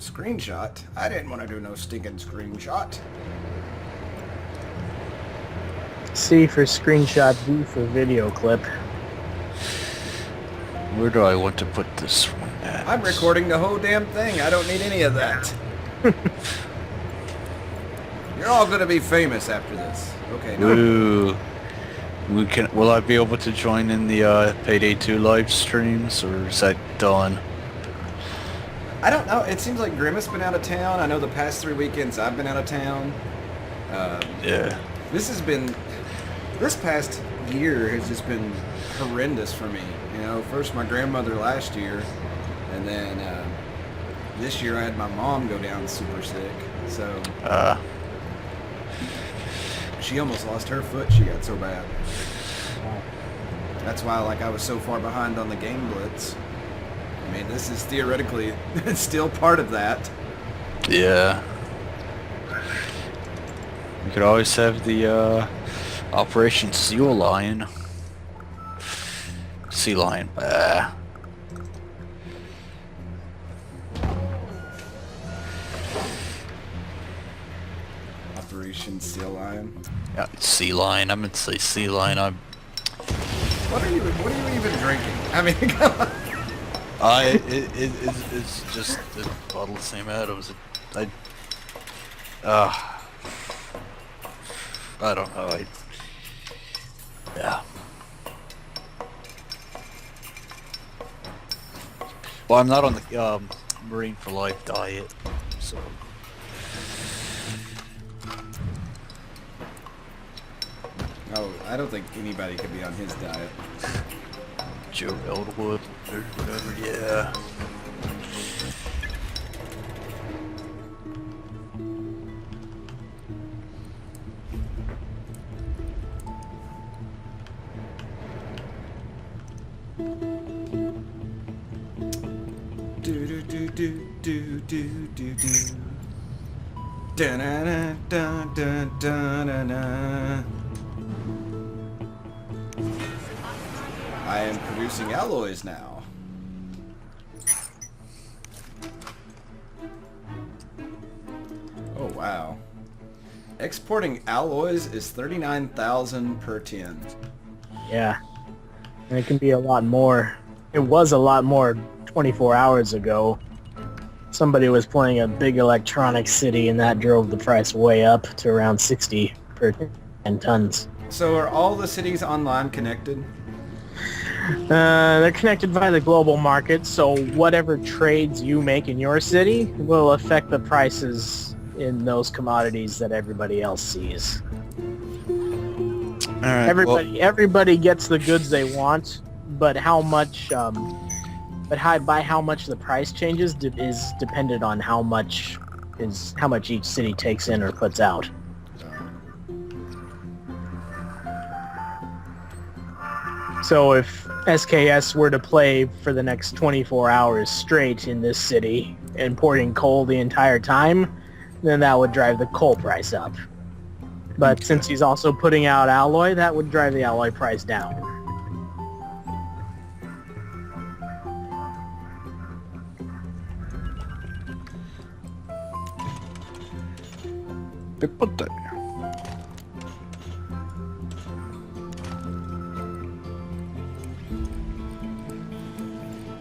Screenshot? I didn't want to do no stinking screenshot. C for screenshot, V for video clip. Where do I want to put this one at? I'm recording the whole damn thing. I don't need any of that. You're all gonna be famous after this. Okay, no. Ooh. Will I be able to join in the Payday 2 live streams, or is that done? I don't know. It seems like Grimace been out of town. I know the past 3 weekends I've been out of town. Yeah. This past year has just been horrendous for me. You know, first my grandmother last year, and then this year I had my mom go down super sick. So she almost lost her foot. She got so bad. That's why, like, I was so far behind on the Game Blitz. I mean, this is theoretically still part of that. Yeah. We could always have the Operation Sea Lion. Sea Lion. Operation Sea Lion. Yeah, Sea Lion. I meant to say Sea Lion. What are you even drinking? I mean, come on. It's just the bottle came out. It was I don't know. Yeah. Well, I'm not on the Marine for Life diet, so. Oh, I don't think anybody could be on his diet. Joe Eldwood or whatever, yeah. Do do do do do do do do. Da da da da da da da. I am producing alloys now. Oh wow. Exporting alloys is 39,000 per tin. Yeah. And it can be a lot more. It was a lot more 24 hours ago. Somebody was playing a big electronic city and that drove the price way up to around 60 per 10 tons. So are all the cities online connected? They're connected via the global market, so whatever trades you make in your city will affect the prices in those commodities that everybody else sees. All right. Everybody gets the goods they want, but how much by how much the price changes is dependent on how much each city takes in or puts out. So if SKS were to play for the next 24 hours straight in this city, importing coal the entire time, then that would drive the coal price up. But since he's also putting out alloy, that would drive the alloy price down. Put that.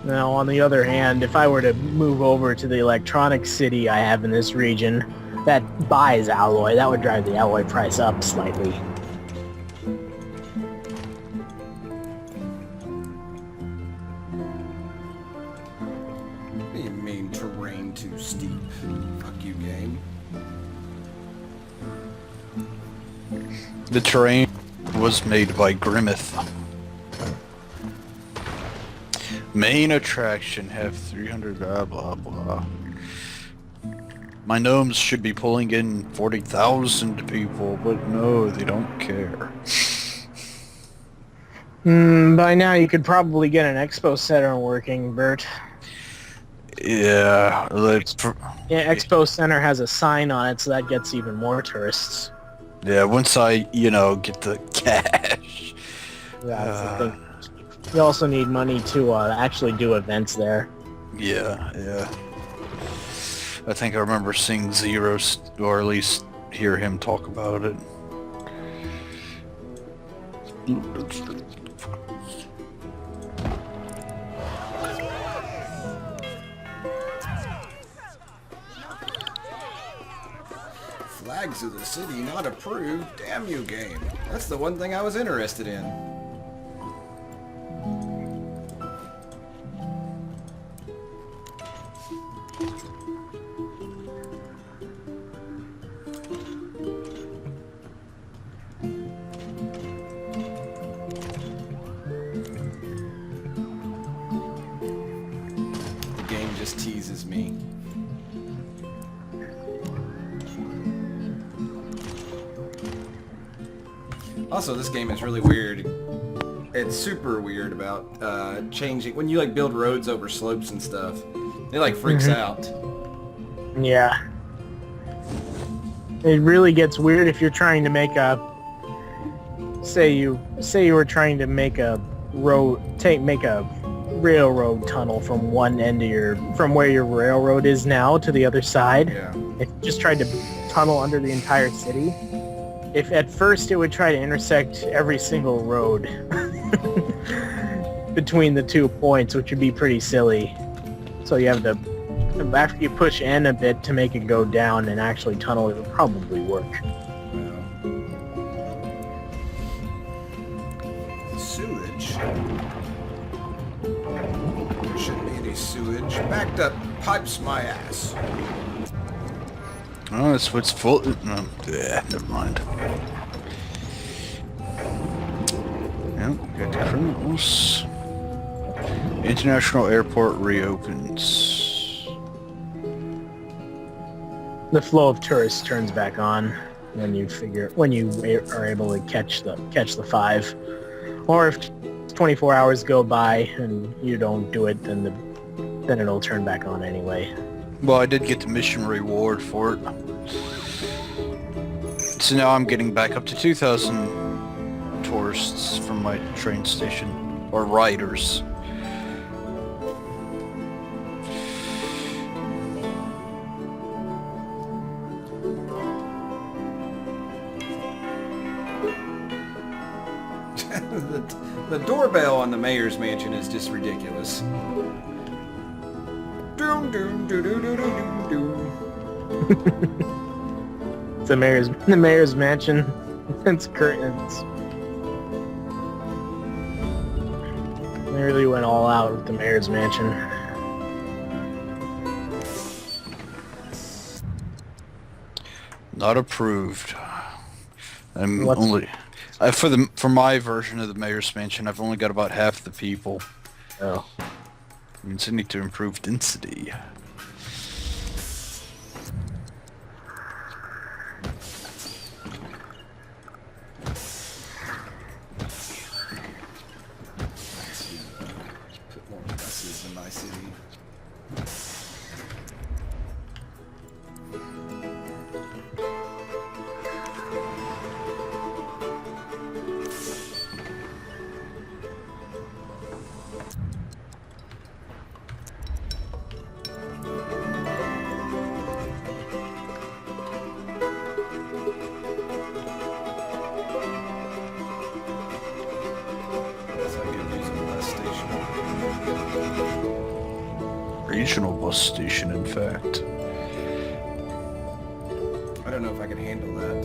Now, on the other hand, if I were to move over to the electronic city I have in this region that buys alloy, that would drive the alloy price up slightly. What do you mean terrain too steep? Fuck you, game. The terrain was made by Grimace. Main attraction have 300 blah blah blah. My gnomes should be pulling in 40,000 people, but no, they don't care. By now you could probably get an expo center working, Bert. Yeah, Yeah, Expo Center has a sign on it, so that gets even more tourists. yeah. Once I, get the cash. That's the thing. You also need money to actually do events there. Yeah. I think I remember seeing Zero, or at least hear him talk about it. Flags of the city not approved. Damn you, game. That's the one thing I was interested in. The game just teases me. Also, this game is really weird. It's super weird about changing when you like build roads over slopes and stuff. It like freaks out. Yeah. It really gets weird if you're trying to make a say you were trying to make a make a railroad tunnel from one end of from where your railroad is now to the other side. Yeah. If you just tried to tunnel under the entire city. If at first it would try to intersect every single road between the 2 points, which would be pretty silly. So you have to, after you push N a bit to make it go down and actually tunnel, it would probably work. Sewage. There shouldn't be any sewage. Backed up pipes my ass. Oh, that's what's full. No, yeah, never mind. Yep, got the criminals. International airport reopens. The flow of tourists turns back on when you are able to catch the 5. Or if 24 hours go by and you don't do it, then it'll turn back on anyway. Well, I did get the mission reward for it. So now I'm getting back up to 2,000 tourists from my train station. Or riders. The doorbell on the mayor's mansion is just ridiculous. Doom doom doo doo doo doo doom. It's the mayor's mansion. It's curtains. They really went all out with the mayor's mansion. Not approved. I'm What's- only for my version of the mayor's mansion. I've only got about half the people. Oh. Means I need to improve density. Put more buses in my city. Regional bus station, in fact. I don't know if I can handle that.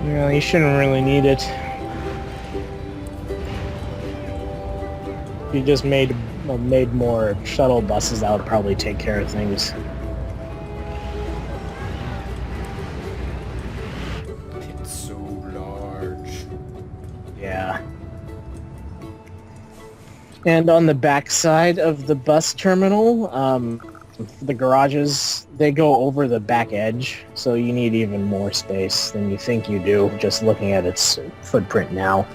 No, you shouldn't really need it. If you just made more shuttle buses, that would probably take care of things. It's so large. Yeah. And on the back side of the bus terminal, the garages, they go over the back edge, so you need even more space than you think you do, just looking at its footprint now.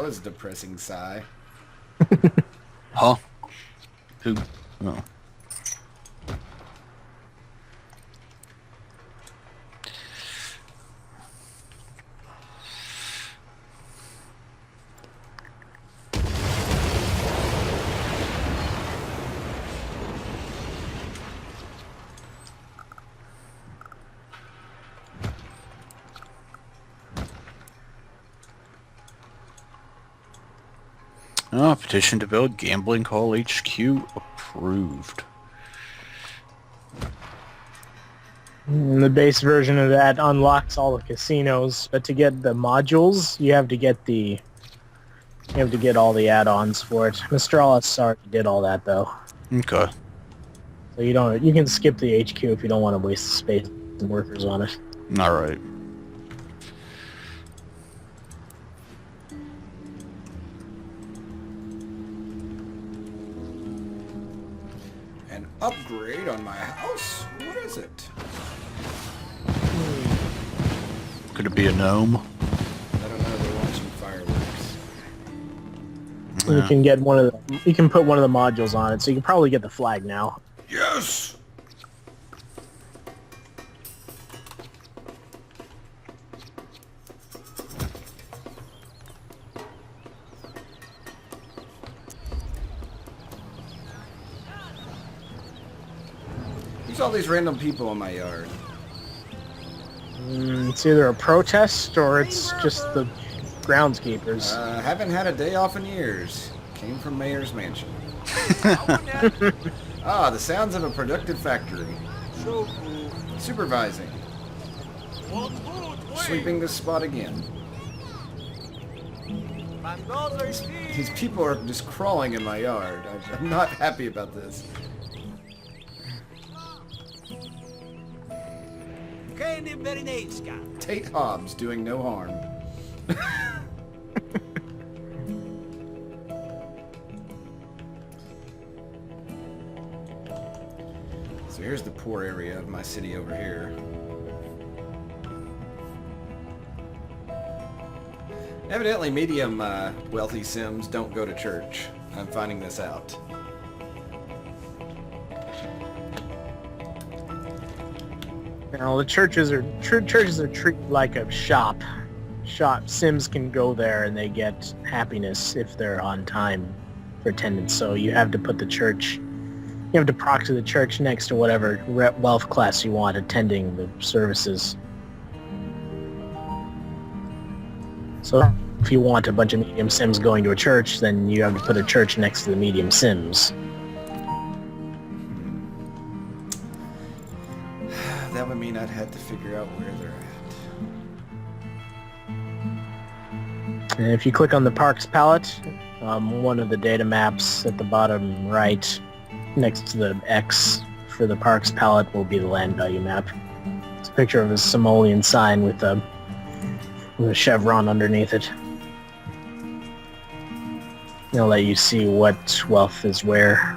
That was a depressing sigh. Huh? Who? Oh. Oh, petition to build gambling hall HQ approved. And the base version of that unlocks all the casinos, but to get the modules, you have to get all the add-ons for it. Mistralis already did all that though. Okay. So you can skip the HQ if you don't want to waste the space and workers on it. Alright. An upgrade on my house? What is it? Could it be a gnome? I don't know. They're launching fireworks. You can get you can put one of the modules on it, so you can probably get the flag now. Yes! Who's all these random people in my yard? It's either a protest or it's just the groundskeepers. Haven't had a day off in years. Came from Mayor's Mansion. The sounds of a productive factory. Supervising. Sweeping this spot again. These people are just crawling in my yard. I'm not happy about this. Tate Hobbs doing no harm. So here's the poor area of my city over here. Evidently medium wealthy Sims don't go to church. I'm finding this out. Now the churches are treated like a shop. Sims can go there and they get happiness if they're on time for attendance. So you have to put the church, you have to proxy the church next to whatever wealth class you want attending the services. So if you want a bunch of medium Sims going to a church, then you have to put a church next to the medium Sims. That would mean I'd have to figure out where they're at. And if you click on the parks palette, one of the data maps at the bottom right, next to the X for the parks palette, will be the land value map. It's a picture of a simoleon sign with a chevron underneath it. It'll let you see what wealth is where.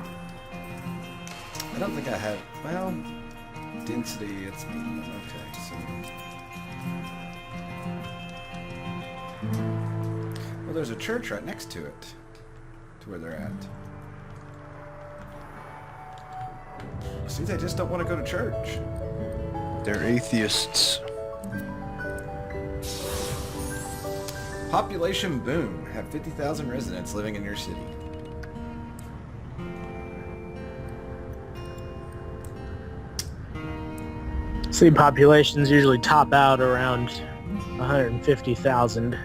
I don't think I have... Well... Density, it's medium. Okay, so... Well, there's a church right next to it. To where they're at. See, they just don't want to go to church. They're atheists. Population boom. Have 50,000 residents living in your city. City populations usually top out around 150,000.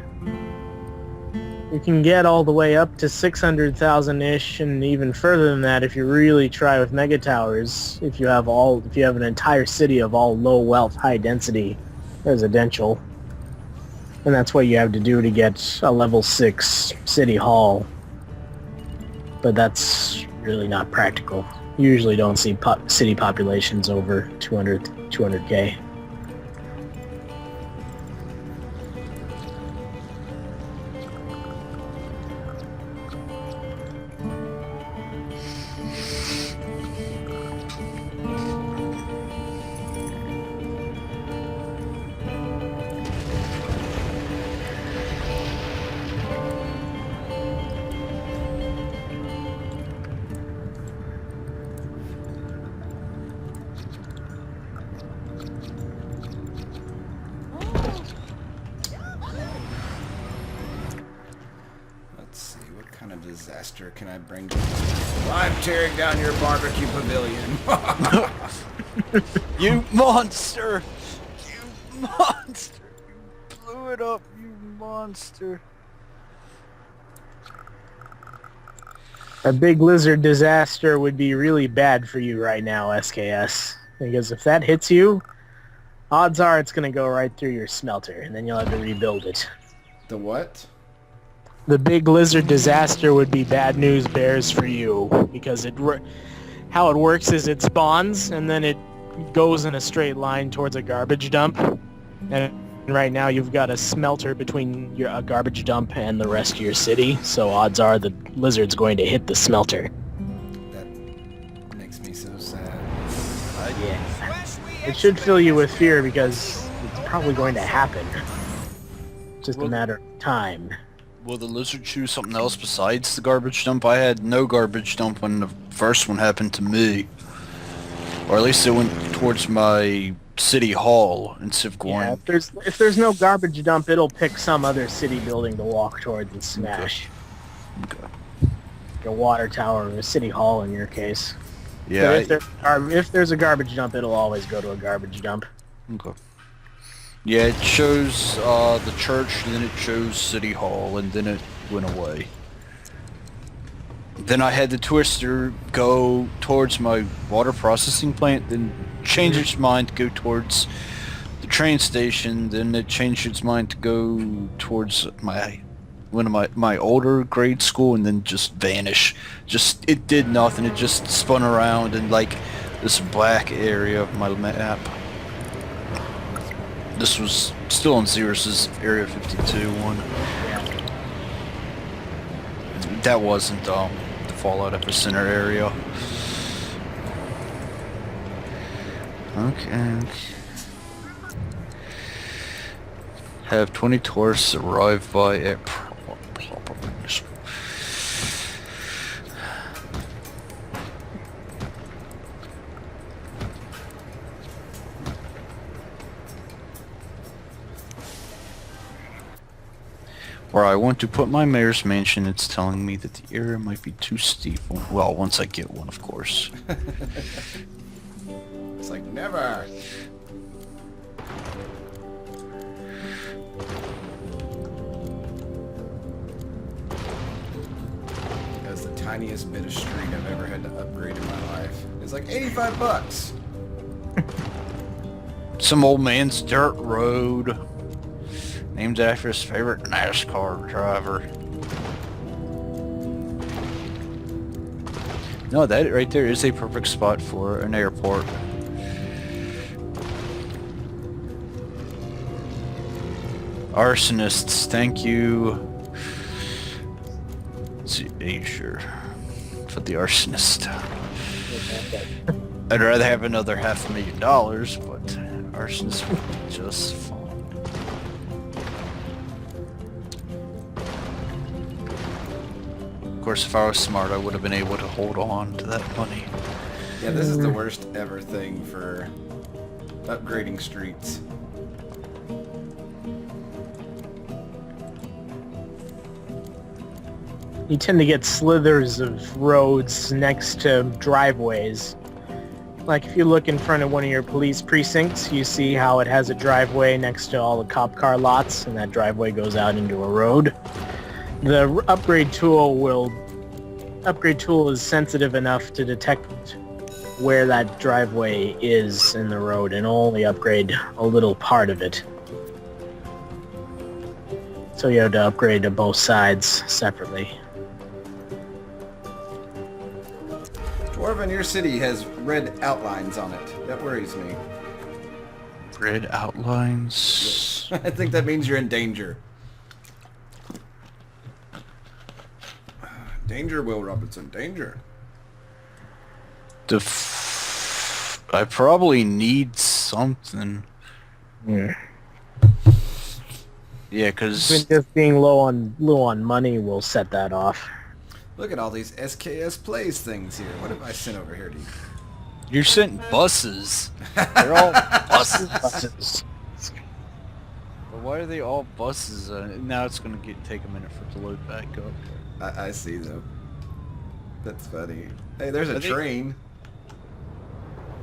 You can get all the way up to 600,000-ish, and even further than that if you really try with mega towers. If you have an entire city of all low wealth, high density residential, and that's what you have to do to get a level 6 city hall. But that's really not practical. You usually don't see city populations over 200K. disaster can I bring to this? Well, I'm tearing down your barbecue pavilion. You monster! You monster! You blew it up, you monster! A big lizard disaster would be really bad for you right now, SKS. Because if that hits you, odds are it's going to go right through your smelter, and then you'll have to rebuild it. The what? The big lizard disaster would be bad news bears for you, because how it works is it spawns, and then it goes in a straight line towards a garbage dump. And right now you've got a smelter between a garbage dump and the rest of your city, so odds are the lizard's going to hit the smelter. That makes me so sad. Yeah. It should fill you with fear because it's probably going to happen. It's just a matter of time. Will the lizard choose something else besides the garbage dump? I had no garbage dump when the first one happened to me. Or at least it went towards my city hall instead of going... Yeah, if there's no garbage dump, it'll pick some other city building to walk towards and smash. Okay. Like a water tower or a city hall in your case. Yeah. But if there's a garbage dump, it'll always go to a garbage dump. Okay. Yeah, it shows the church, then it shows City Hall, and then it went away. Then I had the twister go towards my water processing plant, then change its mind to go towards the train station, then it changed its mind to go towards one of my older grade school, and then just vanish. It did nothing, it just spun around in like this black area of my map. This was still on Xerxes Area 52 one. That wasn't the Fallout Epicenter area. Okay. Have 20 tourists arrive by at where I want to put my mayor's mansion. It's telling me that the area might be too steep. Well, once I get one, of course. It's like, never! That's the tiniest bit of street I've ever had to upgrade in my life. It's like 85 bucks! Some old man's dirt road. Named after his favorite NASCAR driver. No, that right there is a perfect spot for an airport. Arsonists, thank you. Let's see, Azure for the arsonist. I'd rather have another $500,000, but arsonist would be just fine. Of course, if I was smart, I would have been able to hold on to that money. Yeah, this is the worst ever thing for upgrading streets. You tend to get slithers of roads next to driveways. Like if you look in front of one of your police precincts, you see how it has a driveway next to all the cop car lots, and that driveway goes out into a road. The upgrade tool is sensitive enough to detect where that driveway is in the road and only upgrade a little part of it. So you have to upgrade to both sides separately. Dwarven, your city has red outlines on it. That worries me. Red outlines? I think that means you're in danger. Danger, Will Robinson, danger. I probably need something. Yeah. Yeah, because... Even just being low on money will set that off. Look at all these SKS Plays things here. What have I sent over here to you? You're sent buses. They're all buses. But why are they all buses? Now it's going to take a minute for it to load back up. I see though. That's funny. Hey, there's a Are they- train.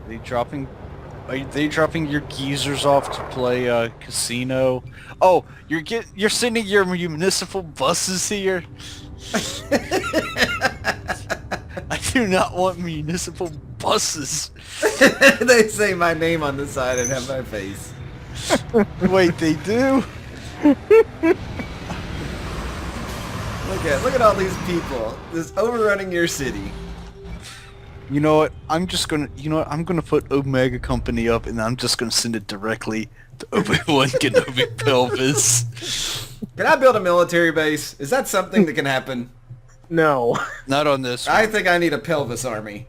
Are they dropping your geezers off to play casino? Oh, you're sending your municipal buses here? I do not want municipal buses. They say my name on the side and have my face. Wait, they do? Look at all these people. Just overrunning your city. You know what? I'm gonna put Omega Company up, and I'm just gonna send it directly to Obi-Wan Kenobi Pelvis. Can I build a military base? Is that something that can happen? No. Not on this one. I think I need a pelvis army.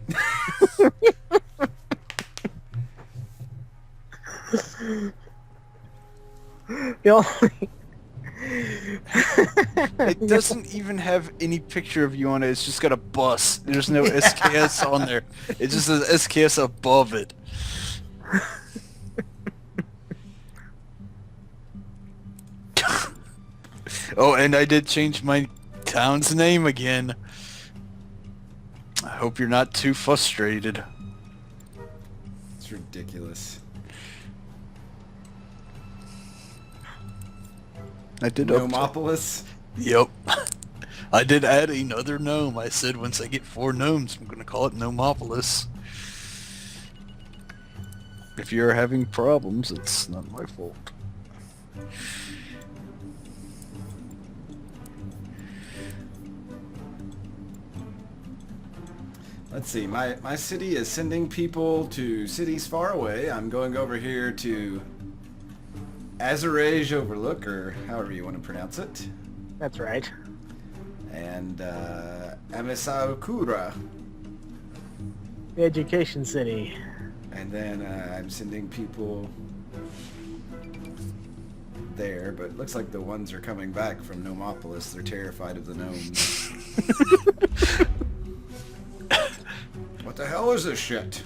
The only... It doesn't even have any picture of you on it. It's just got a bus. There's no SKS on there. It just says SKS above it. Oh, and I did change my town's name again. I hope you're not too frustrated. It's ridiculous. I did Gnomopolis? Yep. I did add another gnome. I said once I get 4 gnomes, I'm going to call it Gnomopolis. If you're having problems, it's not my fault. Let's see, my city is sending people to cities far away. I'm going over here to Azure Overlook, or however you want to pronounce it. That's right. And Amisaokura. The education city. And then I'm sending people there, but it looks like the ones are coming back from Gnomopolis. They're terrified of the gnomes. What the hell is this shit?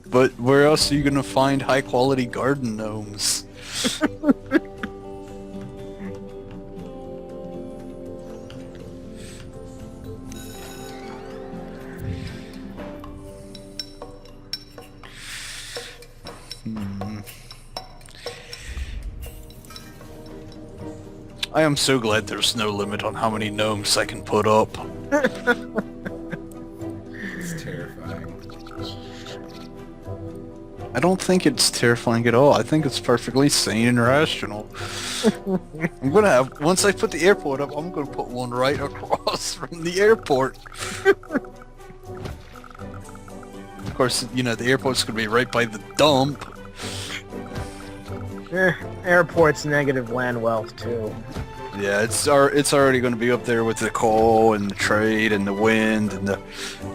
But where else are you going to find high quality garden gnomes? I am so glad there's no limit on how many gnomes I can put up. It's terrifying. I don't think it's terrifying at all. I think it's perfectly sane and rational. I'm gonna have, once I put the airport up, I'm gonna put one right across from the airport. Of course, you know, the airport's gonna be right by the dump. Airport's negative land wealth too. Yeah, it's already going to be up there with the coal and the trade and the wind and the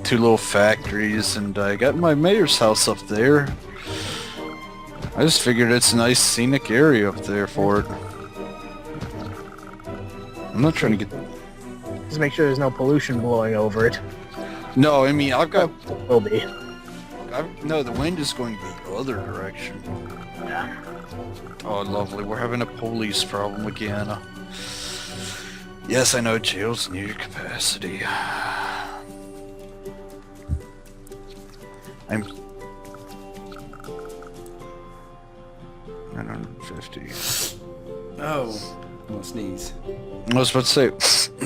2 little factories, and I got my mayor's house up there. I just figured it's a nice scenic area up there for it. I'm not trying to get... Just make sure there's no pollution blowing over it. No, I mean, I've got... Will be. No, the wind is going the other direction. Yeah. Oh, lovely. We're having a police problem again. Yes, I know jails near capacity. I'm 950. Oh, I'm gonna sneeze. I was about to say,